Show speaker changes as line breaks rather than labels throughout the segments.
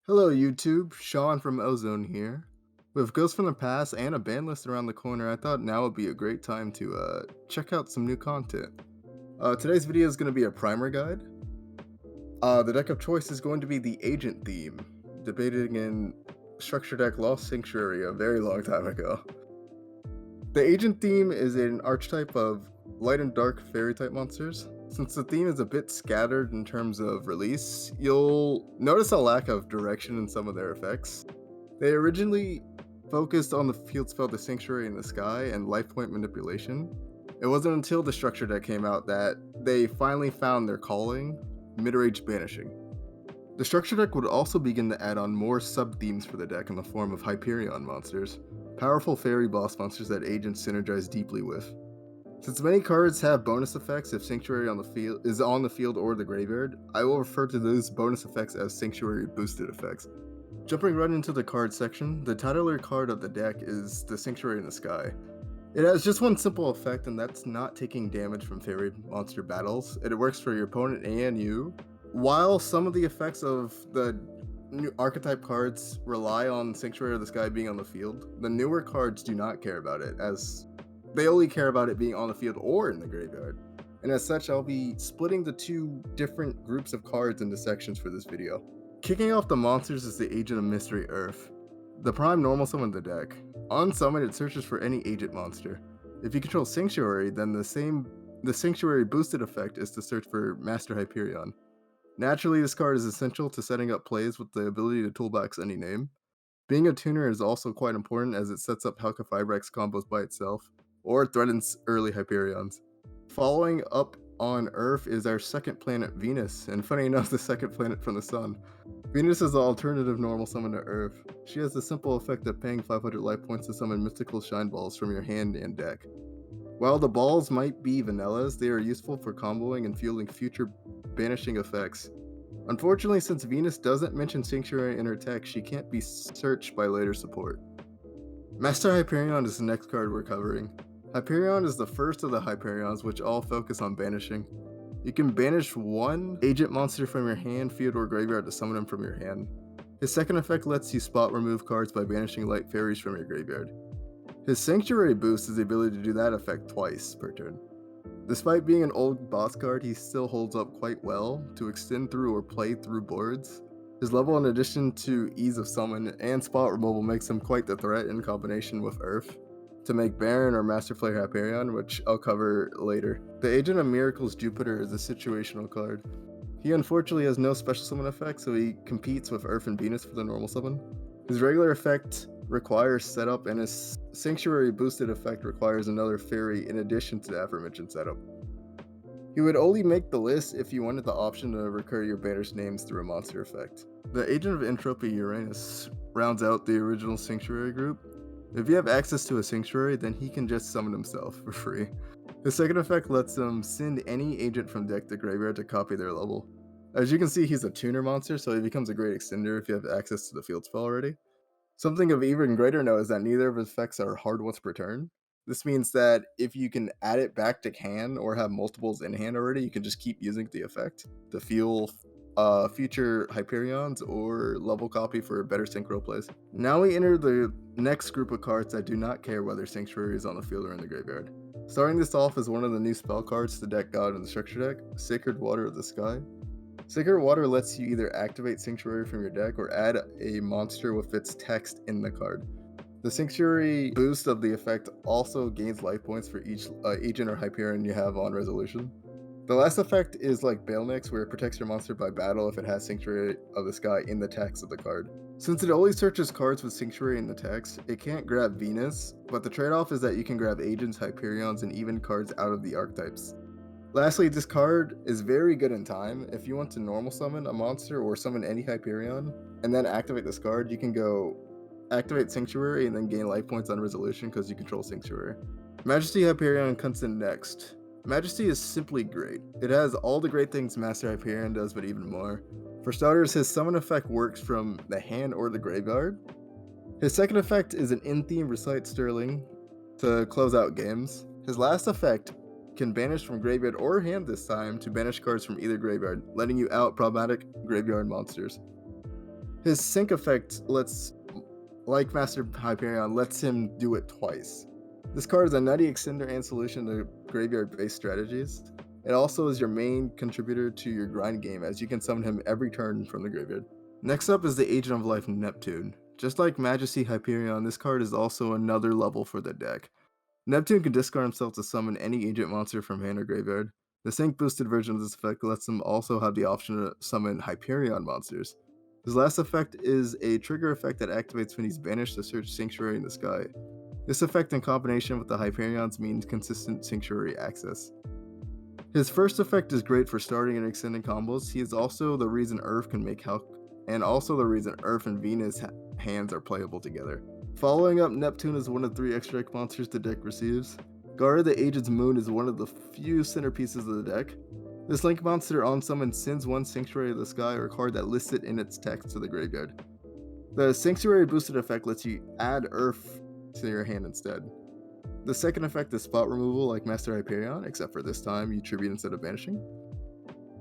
Hello YouTube, Sean from Ozone here. With Ghosts from the Past and a ban list around the corner, I thought now would be a great time to check out some new content. Today's video is going to be a primer guide. The deck of choice is going to be the Agent theme, debated in Structure Deck Lost Sanctuary a very long time ago. The Agent theme is an archetype of light and dark fairy type monsters. Since the theme is a bit scattered in terms of release, you'll notice a lack of direction in some of their effects. They originally focused on the field spell The Sanctuary in the Sky and life point manipulation. It wasn't until the structure deck came out that they finally found their calling, mid-range banishing. The structure deck would also begin to add on more sub-themes for the deck in the form of Hyperion monsters, powerful fairy boss monsters that agents synergize deeply with. Since many cards have bonus effects if Sanctuary is on the field or the graveyard, I will refer to those bonus effects as Sanctuary boosted effects. Jumping right into the card section, the titular card of the deck is the Sanctuary in the Sky. It has just one simple effect, and that's not taking damage from fairy monster battles. It works for your opponent and you. While some of the effects of the new archetype cards rely on Sanctuary of the Sky being on the field, the newer cards do not care about it, as they only care about it being on the field or in the graveyard. And as such, I'll be splitting the two different groups of cards into sections for this video. Kicking off the monsters is the Agent of Mystery Earth, the prime normal summon of the deck. On summon, it searches for any agent monster. If you control Sanctuary, then the Sanctuary boosted effect is to search for Master Hyperion. Naturally, this card is essential to setting up plays with the ability to toolbox any name. Being a tuner is also quite important as it sets up Helka Fibrex combos by itself, or threatens early Hyperions. Following up on Earth is our second planet, Venus, and funny enough, the second planet from the Sun. Venus is the alternative normal summon to Earth. She has the simple effect of paying 500 life points to summon mystical shine balls from your hand and deck. While the balls might be vanillas, they are useful for comboing and fueling future banishing effects. Unfortunately, since Venus doesn't mention Sanctuary in her text, she can't be searched by later support. Master Hyperion is the next card we're covering. Hyperion is the first of the Hyperions, which all focus on banishing. You can banish one agent monster from your hand, field, or graveyard to summon him from your hand. His second effect lets you spot remove cards by banishing light fairies from your graveyard. His Sanctuary boost is the ability to do that effect twice per turn. Despite being an old boss card, he still holds up quite well to extend through or play through boards. His level, in addition to ease of summon and spot removal, makes him quite the threat in combination with Earth to make Baron or Master Player Hyperion, which I'll cover later. The Agent of Miracles Jupiter is a situational card. He unfortunately has no special summon effect, so he competes with Earth and Venus for the normal summon. His regular effect requires setup, and his Sanctuary boosted effect requires another fairy in addition to the aforementioned setup. He would only make the list if you wanted the option to recur your banished names through a monster effect. The Agent of Entropy Uranus rounds out the original Sanctuary group. If you have access to a Sanctuary, then he can just summon himself for free. His second effect lets him send any agent from deck to graveyard to copy their level. As you can see, he's a tuner monster, so he becomes a great extender if you have access to the field spell already. Something of even greater note is that neither of his effects are hard once per turn. This means that if you can add it back to hand or have multiples in hand already, you can just keep using the effect to fuel future Hyperions or level copy for better synchro plays. Now we enter the next group of cards that do not care whether Sanctuary is on the field or in the graveyard. Starting this off is one of the new spell cards to deck God in the structure deck, Sacred Water of the Sky. Sacred Water lets you either activate Sanctuary from your deck or add a monster with its text in the card. The Sanctuary boost of the effect also gains life points for each agent or Hyperion you have on resolution. The last effect is like Bailnix, where it protects your monster by battle if it has Sanctuary of the Sky in the text of the card. Since it only searches cards with Sanctuary in the text, it can't grab Venus, but the trade-off is that you can grab agents, Hyperions, and even cards out of the archetypes. Lastly, this card is very good in time. If you want to normal summon a monster or summon any Hyperion, and then activate this card, you can go activate Sanctuary and then gain life points on resolution because you control Sanctuary. Majesty Hyperion comes in next. Majesty is simply great. It has all the great things Master Hyperion does, but even more. For starters, his summon effect works from the hand or the graveyard. His second effect is an in-theme Recite Sterling to close out games. His last effect can banish from graveyard or hand this time to banish cards from either graveyard, letting you out problematic graveyard monsters. His sync effect like Master Hyperion, lets him do it twice. This card is a nutty extender and solution to graveyard-based strategies. It also is your main contributor to your grind game, as you can summon him every turn from the graveyard. Next up is the Agent of Life Neptune. Just like Majesty Hyperion, this card is also another level for the deck. Neptune can discard himself to summon any agent monster from hand or graveyard. The sync boosted version of this effect lets him also have the option to summon Hyperion monsters. His last effect is a trigger effect that activates when he's banished to search Sanctuary in the sky. This effect in combination with the Hyperions means consistent Sanctuary access. His first effect is great for starting and extending combos. He is also the reason Earth can make Hulk, and also the reason Earth and Venus hands are playable together. Following up, Neptune is one of 3 extra deck monsters the deck receives. Guard the Agent's Moon is one of the few centerpieces of the deck. This link monster on summon sends one Sanctuary of the Sky or card that lists it in its text to the graveyard. The Sanctuary boosted effect lets you add Earth to your hand instead. The second effect is spot removal like Master Hyperion, except for this time you tribute instead of banishing.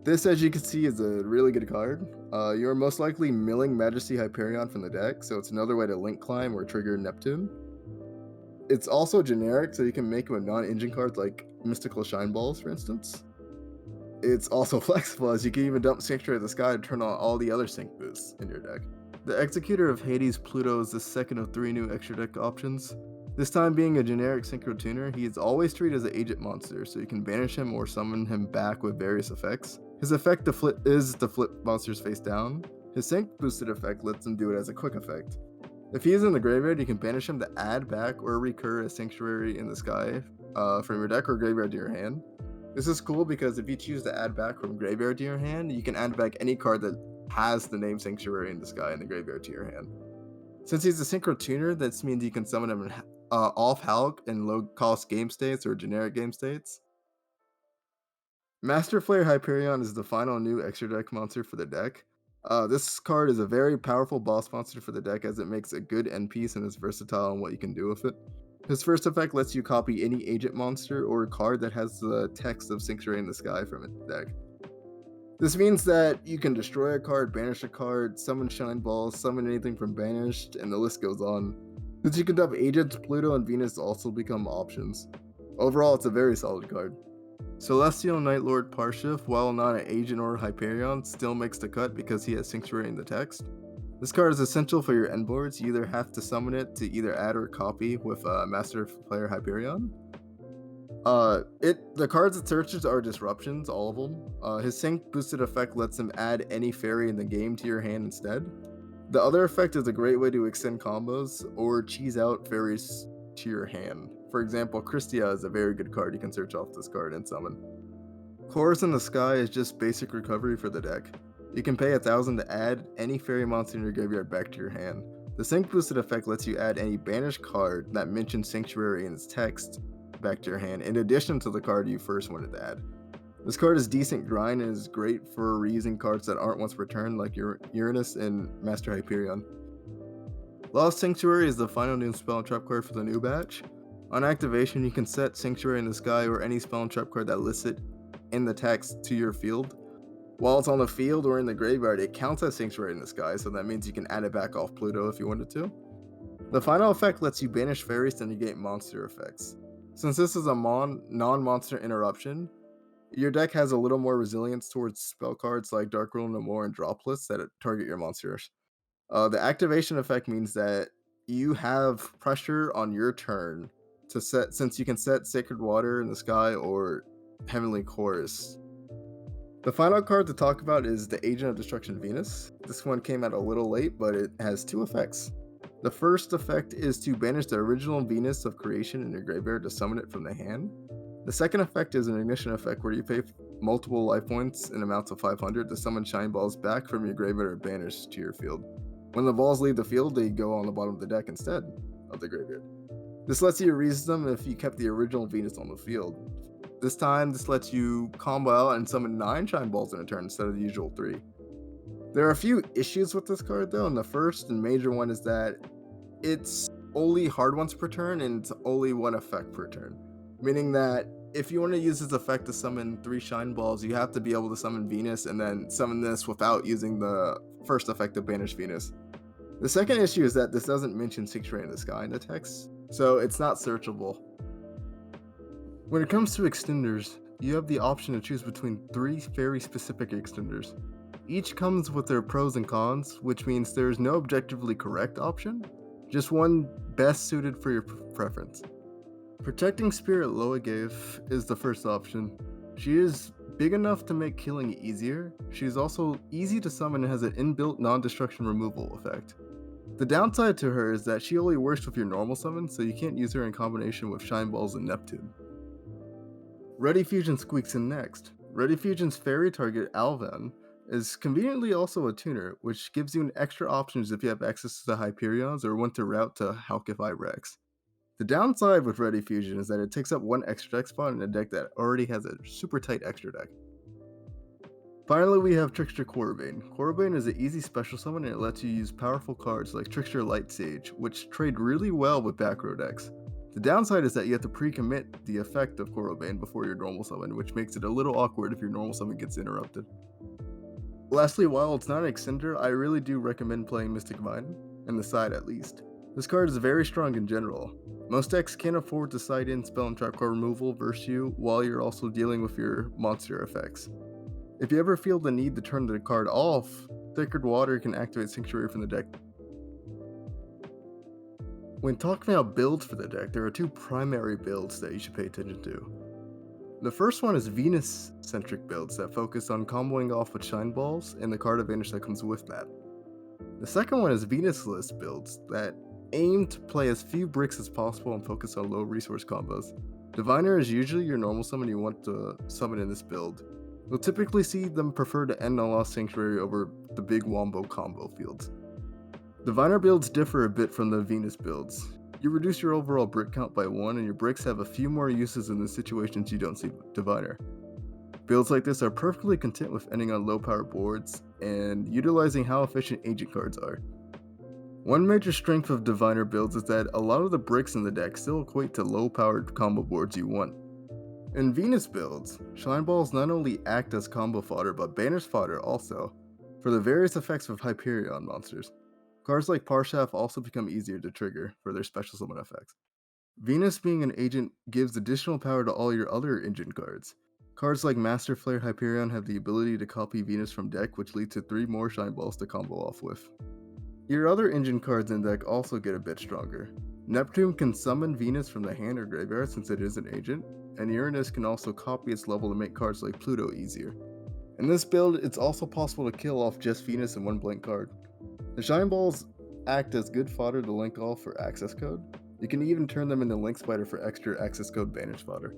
This, as you can see, is a really good card. You're most likely milling Majesty Hyperion from the deck, so it's another way to link climb or trigger Neptune. It's also generic, so you can make him with non-engine cards like Mystical Shine Balls, for instance. It's also flexible, as you can even dump Sanctuary of the Sky to turn on all the other sync boosts in your deck. The Executor of Hades Pluto is the second of 3 new extra deck options. This time being a generic Synchro Tuner, he is always treated as an agent monster, so you can banish him or summon him back with various effects. His effect is to flip monsters face down. His sync boosted effect lets him do it as a quick effect. If he is in the graveyard, you can banish him to add back or recur a Sanctuary in the Sky from your deck or graveyard to your hand. This is cool because if you choose to add back from graveyard to your hand, you can add back any card that has the name Sanctuary in the Sky in the graveyard to your hand. Since he's a Synchro Tuner, this means you can summon him in off Hulk in low-cost game states or generic game states. Master Flare Hyperion is the final new extra deck monster for the deck. This card is a very powerful boss monster for the deck as it makes a good end piece and is versatile in what you can do with it. His first effect lets you copy any agent monster or card that has the text of Sanctuary in the Sky from its deck. This means that you can destroy a card, banish a card, summon Shine Balls, summon anything from banished, and the list goes on. Since you can dump agents, Pluto and Venus also become options. Overall, it's a very solid card. Celestial Nightlord Parshiv, while not an agent or Hyperion, still makes the cut because he has Sanctuary in the text. This card is essential for your end boards. You either have to summon it to either add or copy with Master Player Hyperion. The cards it searches are disruptions, all of them. His sync boosted effect lets him add any fairy in the game to your hand instead. The other effect is a great way to extend combos or cheese out fairies to your hand. For example, Christia is a very good card you can search off this card and summon. Chorus in the Sky is just basic recovery for the deck. You can pay 1,000 to add any fairy monster in your graveyard back to your hand. The sync boosted effect lets you add any banished card that mentions Sanctuary in its text back to your hand, in addition to the card you first wanted to add. This card is decent grind and is great for reusing cards that aren't once returned, like Uranus and Master Hyperion. Lost Sanctuary is the final new spell and trap card for the new batch. On activation, you can set Sanctuary in the Sky or any spell and trap card that lists it in the text to your field. While it's on the field or in the graveyard, it counts as Sanctuary in the Sky, so that means you can add it back off Pluto if you wanted to. The final effect lets you banish fairies to negate monster effects. Since this is a non-monster interruption, your deck has a little more resilience towards spell cards like Dark Rule No More and Droplets that target your monsters. The activation effect means that you have pressure on your turn to set, since you can set Sacred Water in the Sky or Heavenly Chorus. The final card to talk about is the Agent of Destruction Venus. This one came out a little late, but it has 2 effects. The first effect is to banish the original Venus of Creation in your graveyard to summon it from the hand. The second effect is an ignition effect where you pay multiple life points in amounts of 500 to summon Shine Balls back from your graveyard or banish to your field. When the balls leave the field, they go on the bottom of the deck instead of the graveyard. This lets you reuse them if you kept the original Venus on the field. This time, this lets you combo out and summon 9 Shine Balls in a turn instead of the usual 3. There are a few issues with this card though, and the first and major one is that it's only hard once per turn and it's only 1 effect per turn. Meaning that if you want to use this effect to summon 3 Shine Balls, you have to be able to summon Venus and then summon this without using the first effect to banish Venus. The second issue is that this doesn't mention Sanctuary in the Sky in the text, so it's not searchable. When it comes to extenders, you have the option to choose between 3 very specific extenders. Each comes with their pros and cons, which means there is no objectively correct option, just one best suited for your preference. Protecting Spirit Loa gave is the first option. She is big enough to make killing easier. She is also easy to summon and has an inbuilt non-destruction removal effect. The downside to her is that she only works with your normal summon, so you can't use her in combination with Shine Balls and Neptune. Ready Fusion squeaks in next. Ready Fusion's fairy target, Alvan, is conveniently also a tuner, which gives you an extra options if you have access to the Hyperions or want to route to Halkify Rex. The downside with Ready Fusion is that it takes up one extra deck spot in a deck that already has a super tight extra deck. Finally, we have Trickster Korobane. Korobane is an easy special summon and it lets you use powerful cards like Trickster Light Sage, which trade really well with back row decks. The downside is that you have to pre-commit the effect of Korobane before your normal summon, which makes it a little awkward if your normal summon gets interrupted. Lastly, while it's not an extender, I really do recommend playing Mystic Vine, in the side at least. This card is very strong in general. Most decks can't afford to side in spell and trap card removal versus you while you're also dealing with your monster effects. If you ever feel the need to turn the card off, Sacred Water can activate Sanctuary from the deck. When talking about builds for the deck, there are 2 primary builds that you should pay attention to. The first one is Venus-centric builds that focus on comboing off with Shine Balls and the card advantage that comes with that. The second one is Venus-less builds that aim to play as few bricks as possible and focus on low resource combos. Diviner is usually your normal summon you want to summon in this build. You'll typically see them prefer to end on Lost Sanctuary over the big Wombo combo fields. Diviner builds differ a bit from the Venus builds. You reduce your overall brick count by 1 and your bricks have a few more uses in the situations you don't see with Diviner. Builds like this are perfectly content with ending on low power boards and utilizing how efficient agent cards are. One major strength of Diviner builds is that a lot of the bricks in the deck still equate to low powered combo boards you want. In Venus builds, Shine Balls not only act as combo fodder but banish fodder also, for the various effects of Hyperion monsters. Cards like Parshaft also become easier to trigger for their special summon effects. Venus being an agent gives additional power to all your other engine cards. Cards like Master Flare Hyperion have the ability to copy Venus from deck, which leads to 3 more Shine Balls to combo off with. Your other engine cards in deck also get a bit stronger. Neptune can summon Venus from the hand or graveyard since it is an agent, and Uranus can also copy its level to make cards like Pluto easier. In this build, it's also possible to kill off just Venus in 1 blank card. The Shine Balls act as good fodder to link off for access code. You can even turn them into Link Spider for extra access code banish fodder.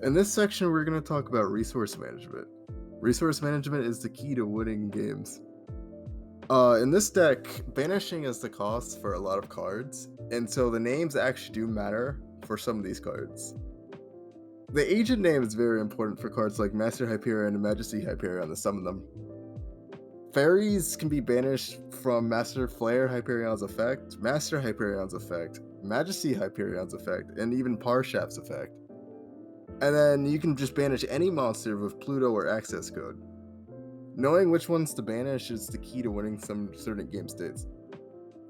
In this section, we're going to talk about resource management. Resource management is the key to winning games. In this deck, banishing is the cost for a lot of cards, and so the names actually do matter for some of these cards. The agent name is very important for cards like Master Hyperion and Majesty Hyperion to some of them. Fairies can be banished from Master Flare Hyperion's effect, Master Hyperion's effect, Majesty Hyperion's effect, and even Parshaft's effect. And then you can just banish any monster with Pluto or access code. Knowing which ones to banish is the key to winning some certain game states.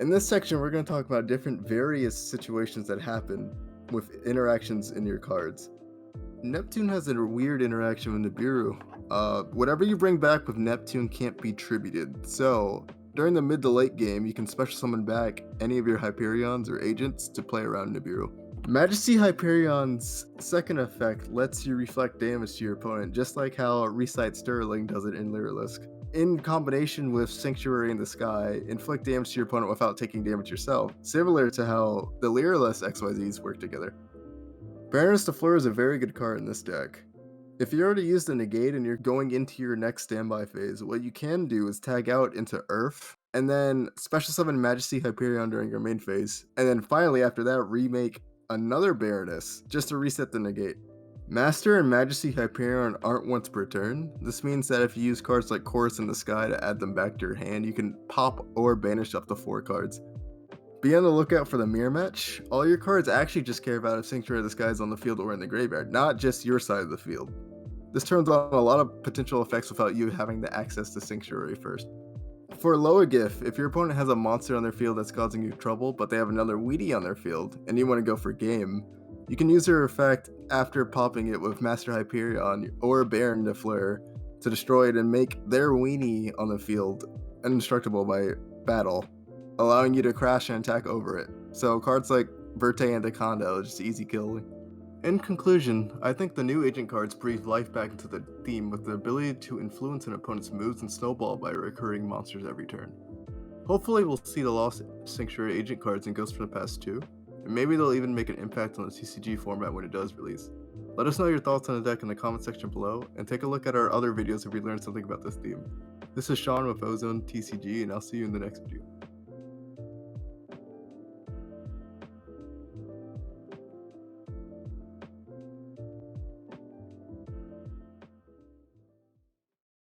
In this section, we're going to talk about different various situations that happen with interactions in your cards. Neptune has a weird interaction with Nibiru. Whatever you bring back with Neptune can't be tributed, so during the mid to late game, you can special summon back any of your Hyperions or agents to play around Nibiru. Majesty Hyperion's second effect lets you reflect damage to your opponent, just like how Recite Sterling does it in Lyrilisk. In combination with Sanctuary in the Sky, inflict damage to your opponent without taking damage yourself, similar to how the Lyrilisk XYZs work together. Baroness de Fleur is a very good card in this deck. If you already used a negate and you're going into your next standby phase, what you can do is tag out into Earth, and then special summon Majesty Hyperion during your main phase, and then finally after that remake another Baroness, just to reset the negate. Master and Majesty Hyperion aren't once per turn. This means that if you use cards like Chorus in the Sky to add them back to your hand, you can pop or banish up to 4 cards. Be on the lookout for the mirror match. All your cards actually just care about if Sanctuary of the Sky is on the field or in the graveyard, not just your side of the field. This turns on a lot of potential effects without you having the access to Sanctuary first. For Loagif, if your opponent has a monster on their field that's causing you trouble, but they have another Weedy on their field, and you want to go for game, you can use their effect after popping it with Master Hyperion or Baron de Fleur to destroy it and make their weenie on the field indestructible by battle, allowing you to crash and attack over it. So cards like Verte and Deconda are just easy killing. In conclusion, I think the new agent cards breathe life back into the theme with the ability to influence an opponent's moves and snowball by recurring monsters every turn. Hopefully we'll see the Lost Sanctuary agent cards in Ghosts from the Past 2, and maybe they'll even make an impact on the TCG format when it does release. Let us know your thoughts on the deck in the comment section below, and take a look at our other videos if we learned something about this theme. This is Sean with OzoneTCG, and I'll see you in the next video.